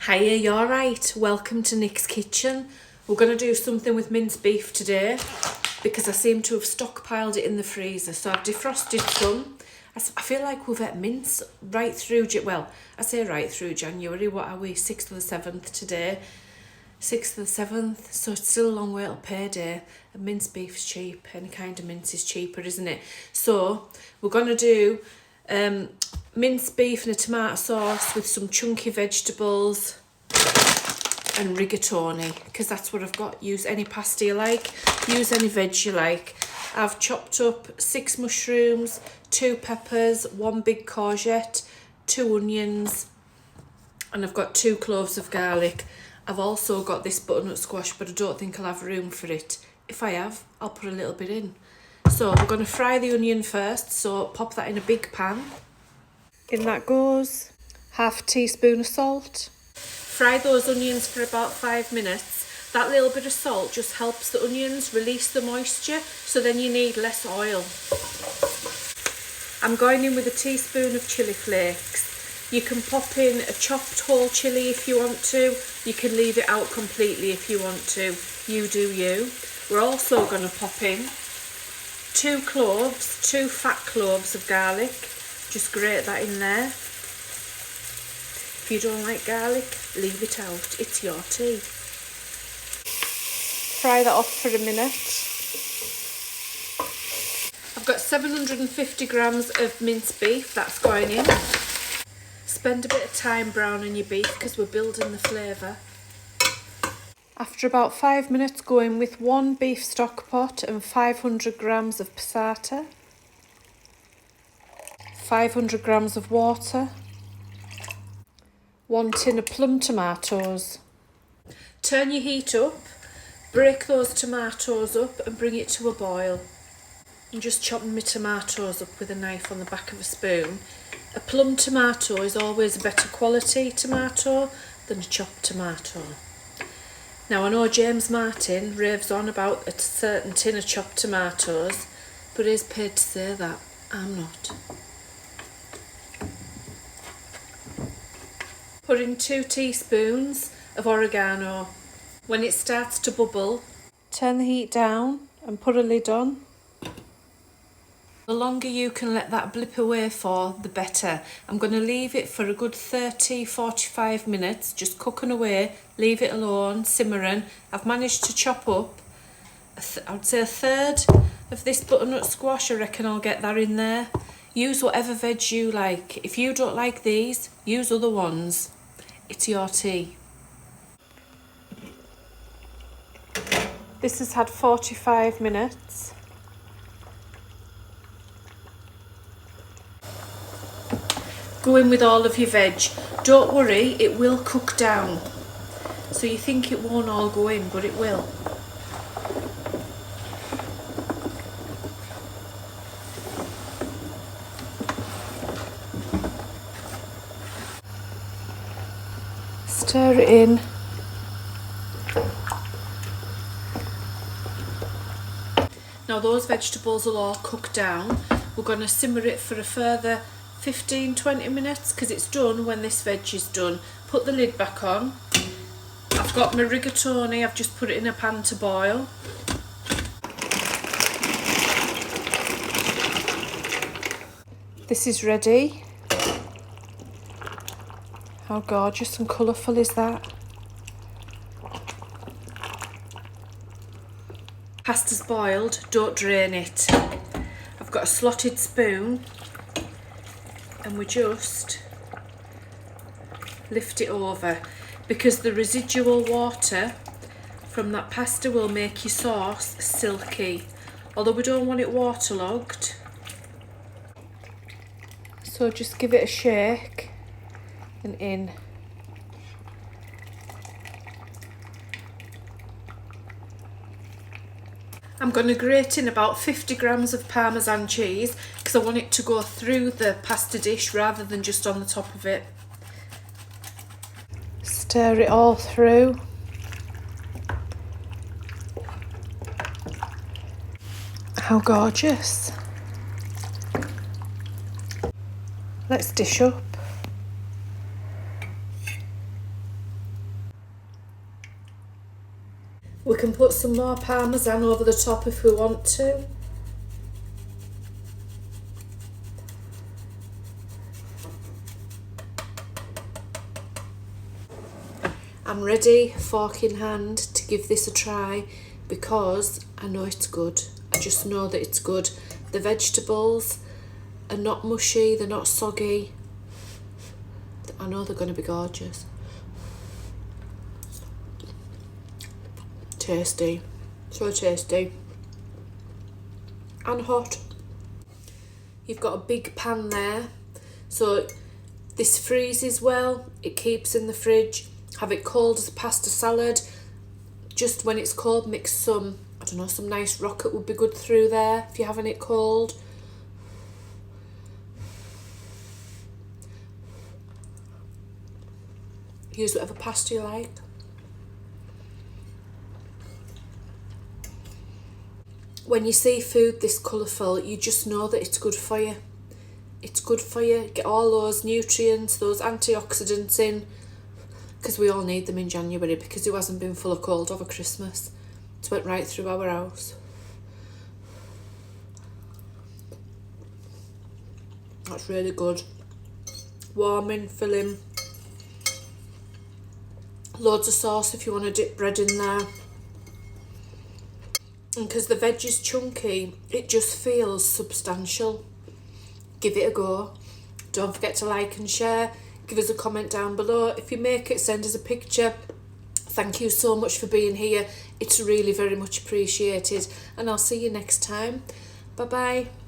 Hiya, you alright? Welcome to Nick's Kitchen. We're going to do something with minced beef today because I seem to have stockpiled it in the freezer. So I've defrosted some. I feel like we've had mince right through, I say right through January. What are we? 6th of the 7th today. 6th of the 7th. So it's still a long way till payday. And minced beef's cheap. Any kind of mince is cheaper, isn't it? So we're going to do minced beef and a tomato sauce with some chunky vegetables and rigatoni, because that's what I've got. Use any pasta you like, use any veg you like. I've chopped up 6 mushrooms, 2 peppers, 1 big courgette, 2 onions, and I've got 2 cloves of garlic. I've also got this butternut squash, but I don't think I'll have room for it. If I have, I'll put a little bit in. So we're going to fry the onion first, so pop that in a big pan. In that goes half teaspoon of salt. Fry those onions for about 5 minutes. That little bit of salt just helps the onions release the moisture, so then you need less oil. I'm going in with a teaspoon of chilli flakes. You can pop in a chopped whole chilli if you want to. You can leave it out completely if you want to. You do you. We're also going to pop in 2 cloves, 2 fat cloves of garlic. Just grate that in there. If you don't like garlic, leave it out. It's your tea. Fry that off for a minute. I've got 750 grams of minced beef. That's going in. Spend a bit of time browning your beef because we're building the flavour. After about 5 minutes, go in with 1 beef stock pot and 500 grams of passata. 500 grams of water, 1 tin of plum tomatoes. Turn your heat up, break those tomatoes up and bring it to a boil. I'm just chopping my tomatoes up with a knife on the back of a spoon. A plum tomato is always a better quality tomato than a chopped tomato. Now I know James Martin raves on about a certain tin of chopped tomatoes, but he's paid to say that. I'm not. Put in 2 teaspoons of oregano. When it starts to bubble, turn the heat down and put a lid on. The longer you can let that blip away for, the better. I'm going to leave it for a good 30-45 minutes, just cooking away, leave it alone, simmering. I've managed to chop up, I would say a third of this butternut squash. I reckon I'll get that in there. Use whatever veg you like. If you don't like these, use other ones. It's your tea. This has had 45 minutes. Go in with all of your veg. Don't worry, it will cook down. So you think it won't all go in, but it will. Stir it in. Now those vegetables will all cook down. We're going to simmer it for a further 15-20 minutes because it's done when this veg is done. Put the lid back on. I've got my rigatoni, I've just put it in a pan to boil. This is ready. How gorgeous and colourful is that? Pasta's boiled, don't drain it. I've got a slotted spoon and we just lift it over because the residual water from that pasta will make your sauce silky, although we don't want it waterlogged. So just give it a shake and in. I'm going to grate in about 50 grams of Parmesan cheese because I want it to go through the pasta dish rather than just on the top of it. Stir it all through. How gorgeous. Let's dish up. We can put some more parmesan over the top if we want to. I'm ready, fork in hand, to give this a try because I know it's good. I just know that it's good. The vegetables are not mushy, they're not soggy. I know they're going to be gorgeous. Tasty, so tasty. And hot. You've got a big pan there, so this freezes well, it keeps in the fridge. Have it cold as a pasta salad. Just when it's cold, mix some, I don't know, some nice rocket would be good through there if you're having it cold. Use whatever pasta you like. When you see food this colourful, you just know that it's good for you. It's good for you. Get all those nutrients, those antioxidants in, because we all need them in January, because who hasn't been full of cold over Christmas? It's went right through our house. That's really good. Warming, filling. Loads of sauce if you want to dip bread in there. And because the veg is chunky, it just feels substantial. Give it a go. Don't forget to like and share. Give us a comment down below. If you make it, send us a picture. Thank you so much for being here. It's really very much appreciated. And I'll see you next time. Bye bye.